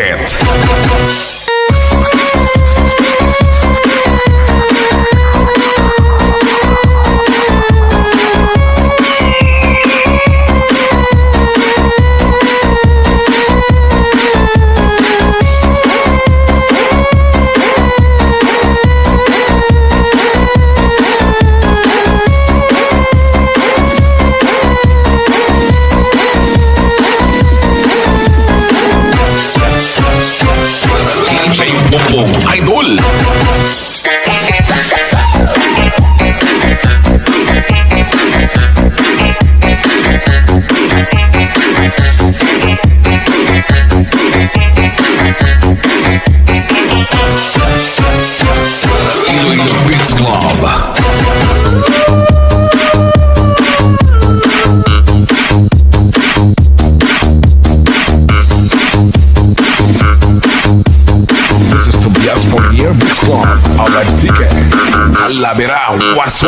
Market. Idol. Iloilo Beats Club. Beats Club, ahora el ticket, la verá, was.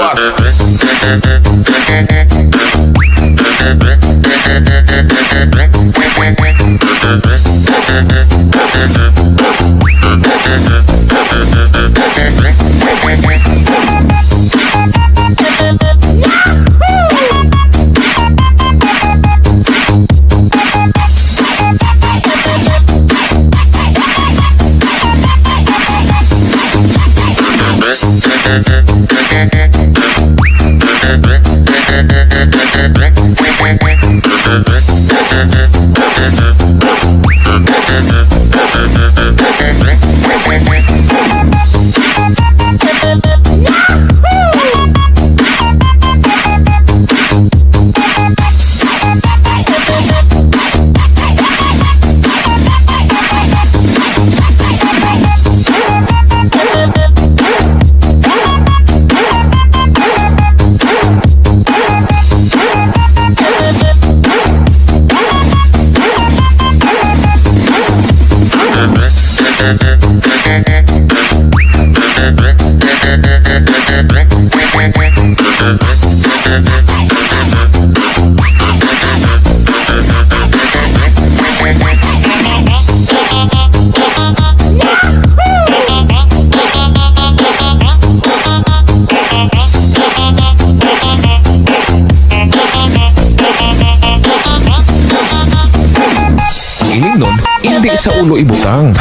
Hindi sa ulo ibutang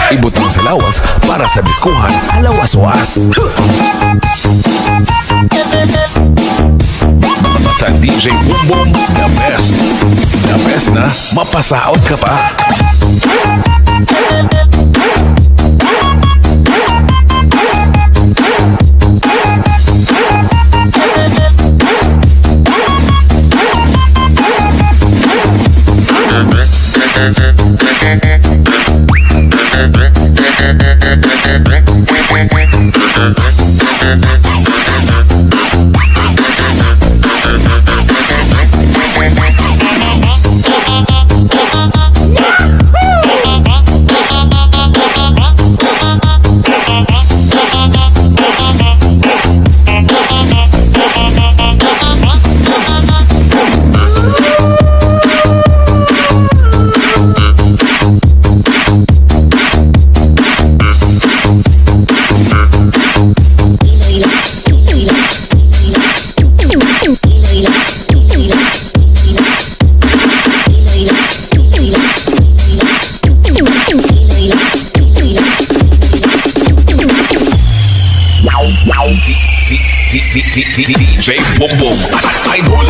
sa lawas para sa diskuhan alawas-was. Basta DJ Boom Boom, the best na mapasaot ka pa. DJ Boom Boom, Idol.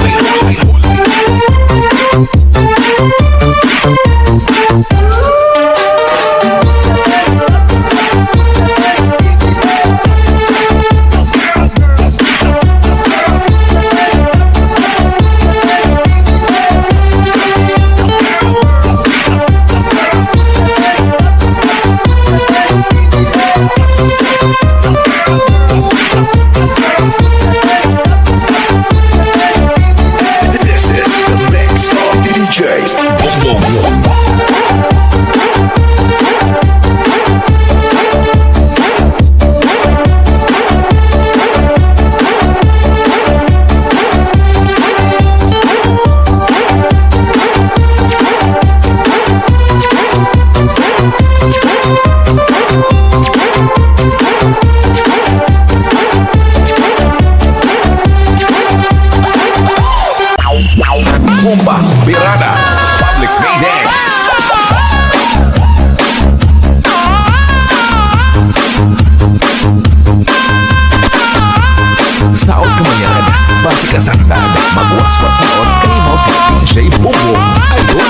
kasangkad. Magwaswasaon kay mo si DJ Bubong Idol.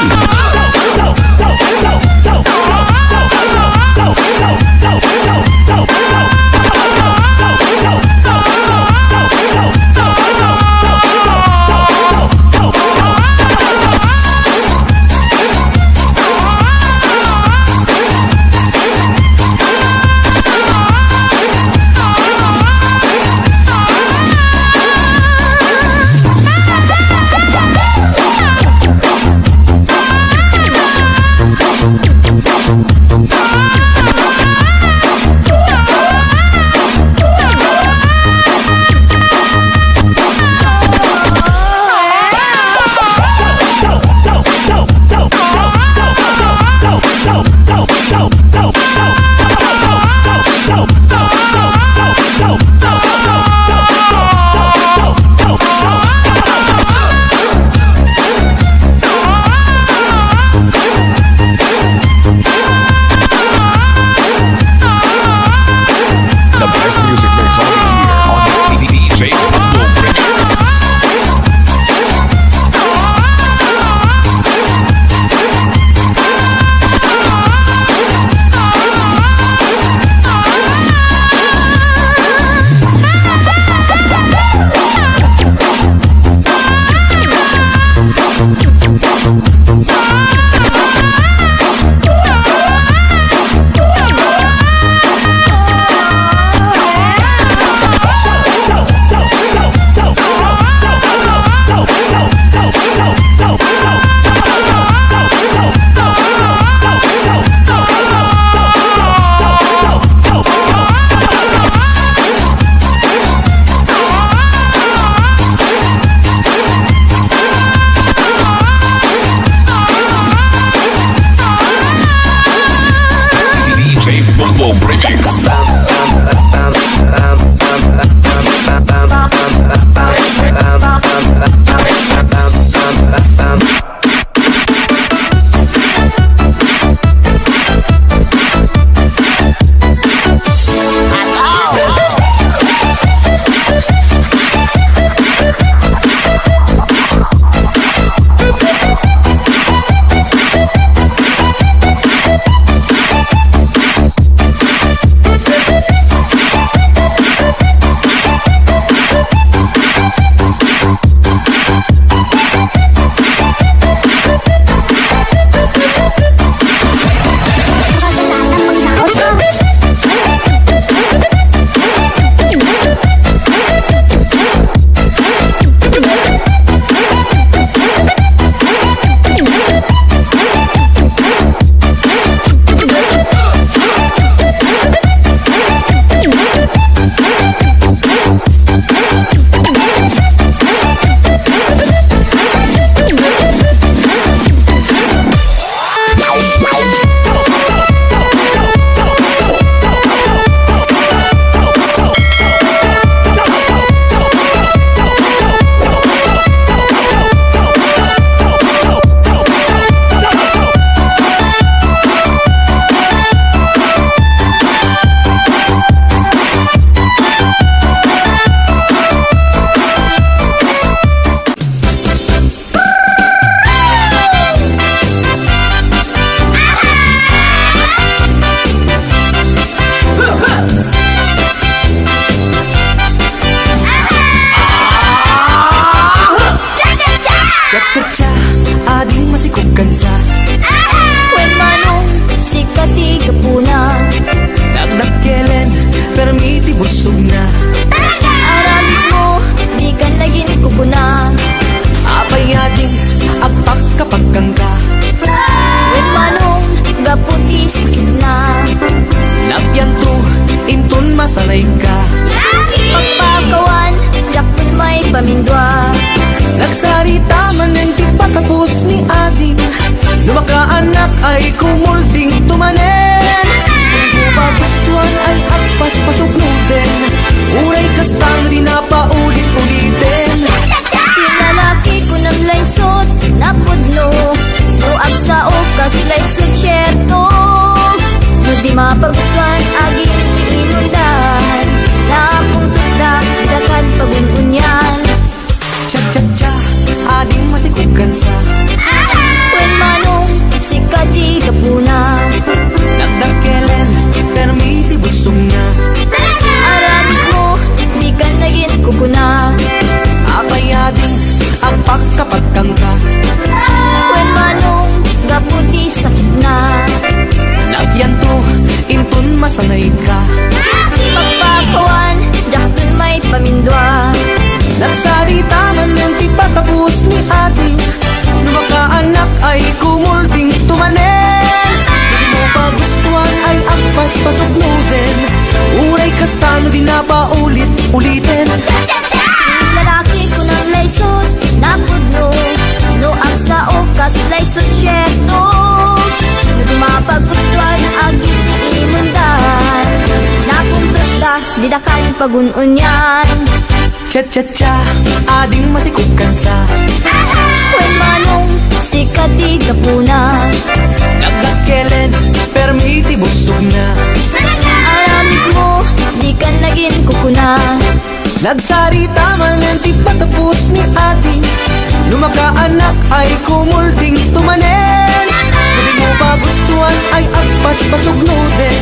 Chacha, ading masikog kansa. When manong sikati kapuna, Dagdag kelen, permiti busog na. aramid mo, di ka naging kupuna. Apay ading, agpak kapag kangka. When manong gaputi sakit na, Napyanto, inton masanay ka. pagpakawan, jakpon may pamindwa. Nagsarita man ng di patapos ni ading, lumakaanak ay kumulding tumanen. Kung magustuhan ay agpas pasuknutin, uray kastang di na paulit-ulitin. Sinalaki ko ng laysot, napudno, muag sa okas laysot syerto. No di mapagustuhan, aging inundahan, na akong tukda, dakan pagungunyan. inton masangay ka. Pagpakawan, jak dun may pamindwa. Nagsarita man ng di pa tapos ni ate, lumakaanak ay kumulding tumanen. Di mo pa gustuhan ay akpas pasok mo din, uray kastano di na pa ulit-ulitin. Lalaki ko ng laysot, napudno. No ang sa okas, laysot syerto. No di mapagustuhan, agit imundan. Napuntot da, di da kaling pagununyan. Cha-cha-cha, ading masikukan sa When manong, sikat di kapuna. nagdakelen, permiti busog na. Aramid mo, di ka naging kukuna. Nagsarita man ng di patapos ni ate, lumakaanak ay kumulding tumanen. Hindi mo pa gustuhan ay agpas pasugnutin,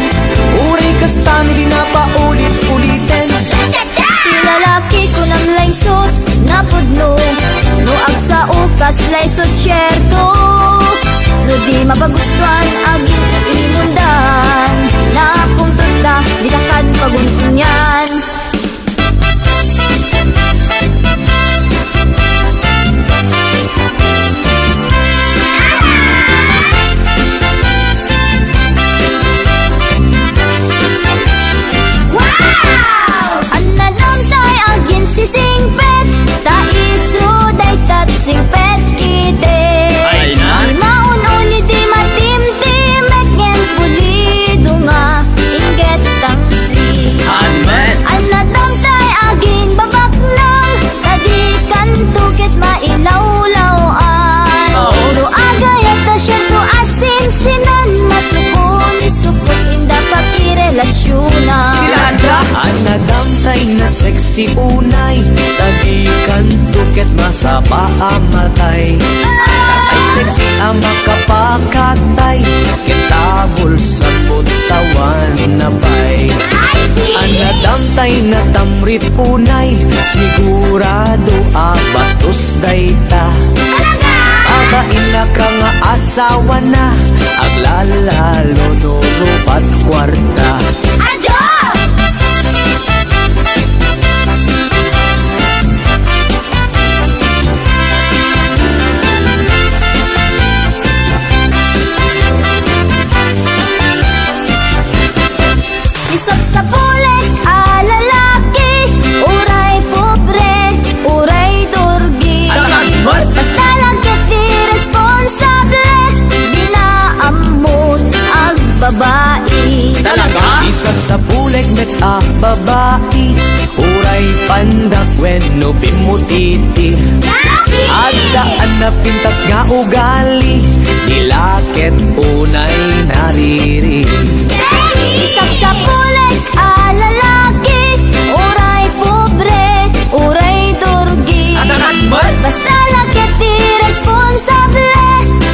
uray kastano di na pa ulit-ulitin. Lalaki ko ng laysot, napudno. No ang sa ukas, laysot syerto. No di mapagustuhan, aging imundan. Napuntot ka, di na kan pagunsunyan. Singpet kite Ay na? Di maun-uli di matim-tim Meken pulido nga Inget ang si Anmet Anadam tay aging babak nang Tadi kan tukit mailaw-lawan Uro agayat na siya to asin Sinan masukon Isukot inda pakirelasyonan Anadam tay na sexy unay, tadikan tuket masapa amatay. Ay sexy ang makapakatay, kitabol sa butawan na bay. Anadam tay na tamrit unay, sigurado bastos dayta. Pagain na ka nga asawa na, aglalalo no rupat kwarta. Isap sa bulik, lalaki Uray pobre, uray durgi Basta lagit di responsable Di na amon ang babae Isap sa pulik met babae, uray pandak when no bimutiti. Adaan na pintas nga ugali, dilakit unay nariri. Isap sa bulik, lalaki Uray pobre, uray durgi Basta lagit di responsable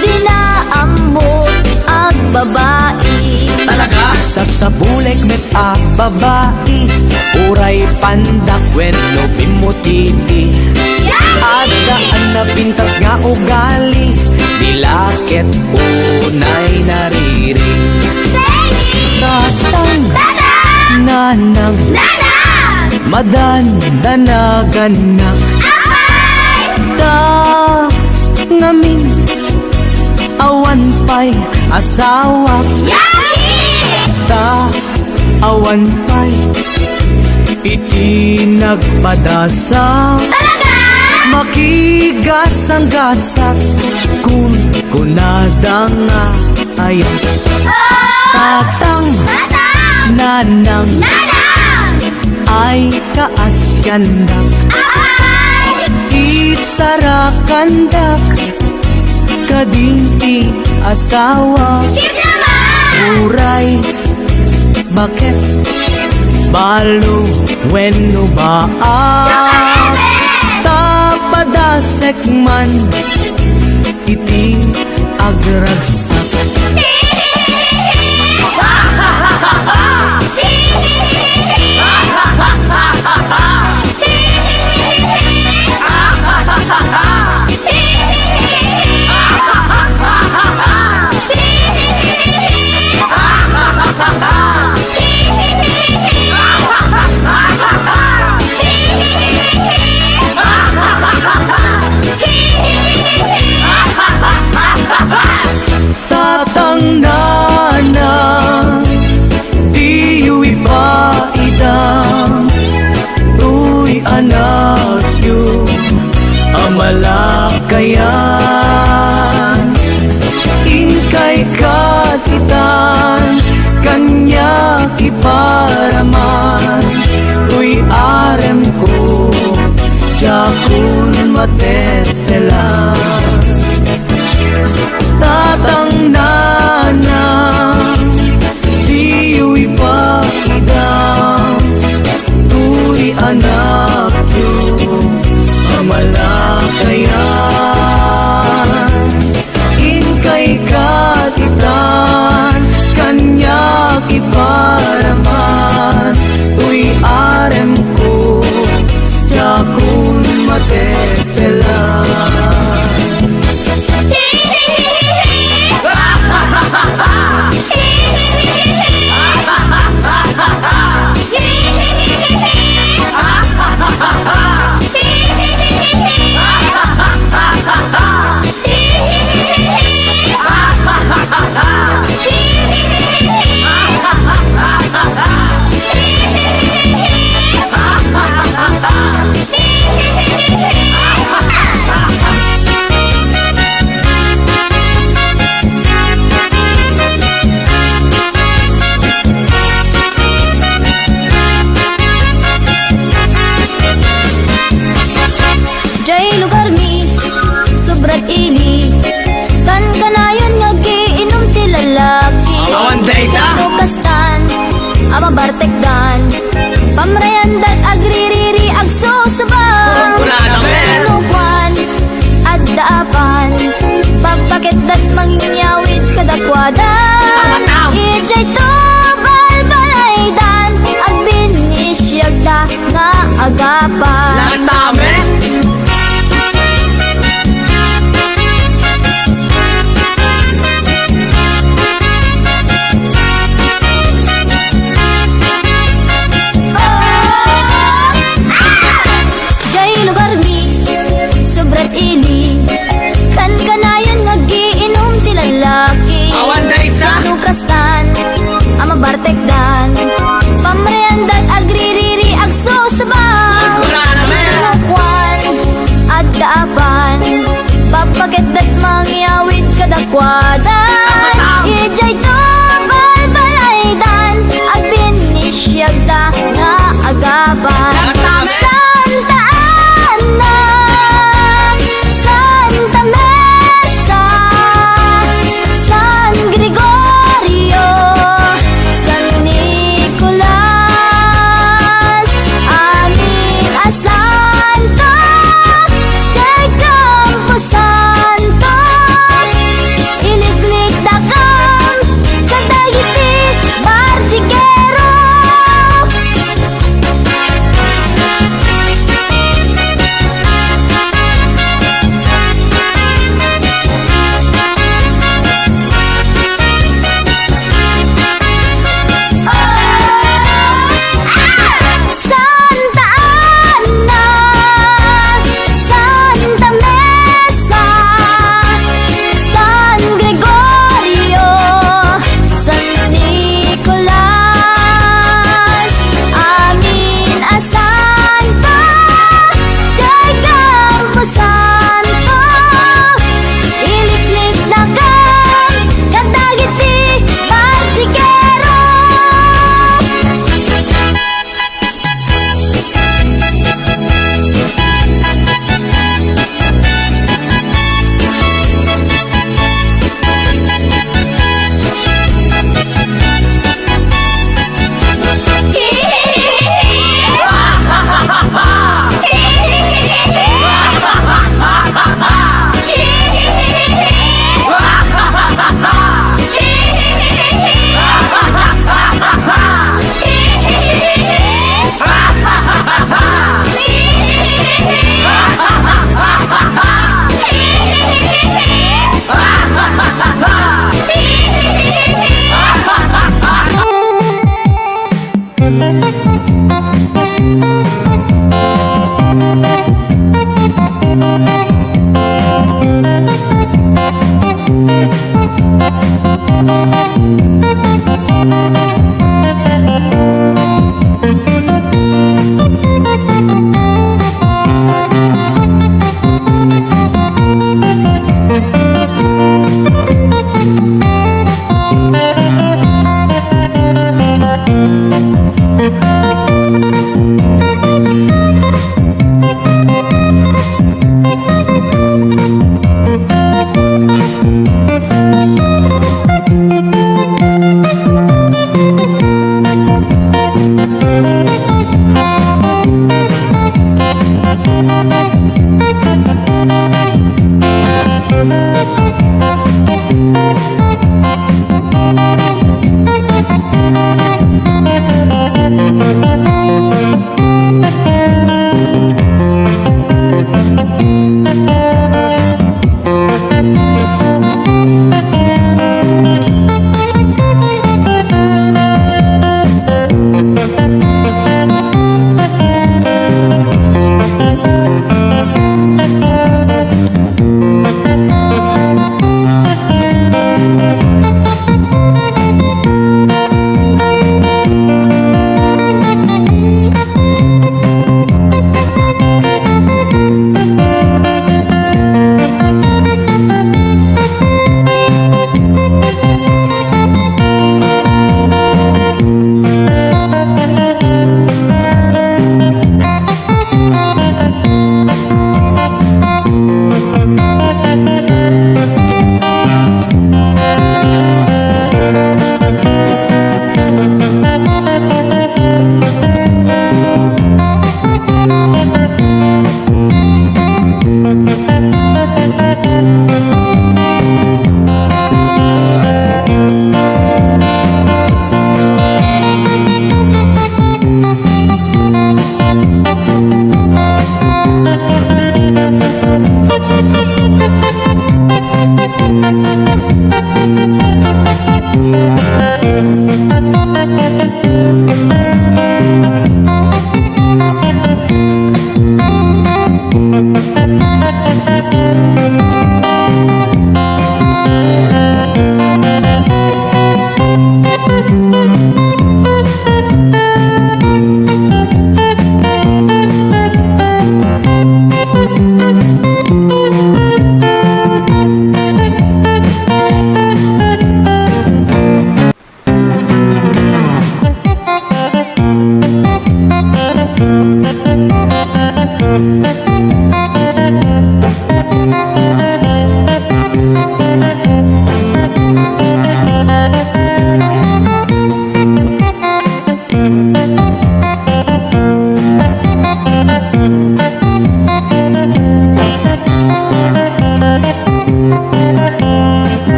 Di na amon ang babae Isap sa bulik met babae, uray pandak when no bimutiti. Adaan na pintas nga ugali, dilakit unay nariri. Tatang nanang madandanaganang ta ngamin awan pa'y asawa ta awan pa'y iti nagpadasa makigas ang gasak kung kunada nga ayan. Tatang nanang ay kaasyandak isarakandak kadinti asawa uray bakit balo wenno ba tapadasek man iti agragsak. Ha ha ha ha!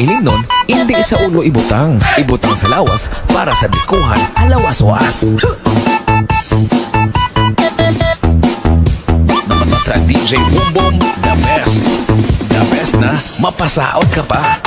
Inig nun, hindi sa ulo ibutang. Ibutang sa lawas para sa diskuhan, alawas-was. Basta DJ Boom Boom, the best. The best na mapasaot ka pa.